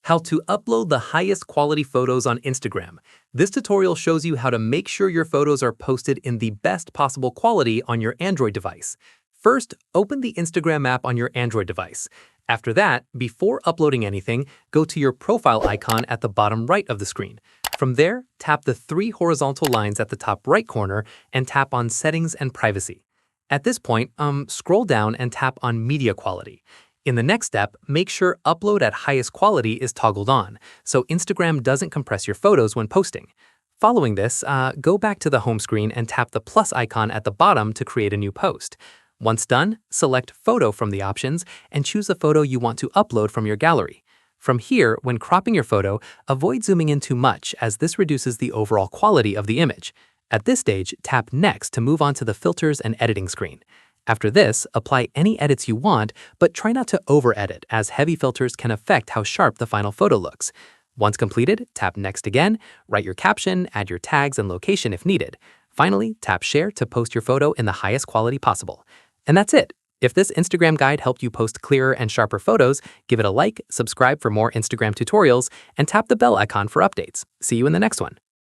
How to upload the highest quality photos on Instagram. This tutorial shows you how to make sure your photos are posted in the best possible quality on your Android device. First, open the Instagram app on your Android device. After that, before uploading anything, go to your profile icon at the bottom right of the screen. From there, tap the three horizontal lines at the top right corner and tap on Settings and Privacy. At this point, scroll down and tap on Media Quality. In the next step, make sure Upload at Highest Quality is toggled on, so Instagram doesn't compress your photos when posting. Following this, go back to the home screen and tap the plus icon at the bottom to create a new post. Once done, select Photo from the options and choose a photo you want to upload from your gallery. From here, when cropping your photo, avoid zooming in too much as this reduces the overall quality of the image. At this stage, tap Next to move on to the Filters and Editing screen. After this, apply any edits you want, but try not to over-edit as heavy filters can affect how sharp the final photo looks. Once completed, tap Next again, write your caption, add your tags and location if needed. Finally, tap Share to post your photo in the highest quality possible. And that's it. If this Instagram guide helped you post clearer and sharper photos, give it a like, subscribe for more Instagram tutorials, and tap the bell icon for updates. See you in the next one.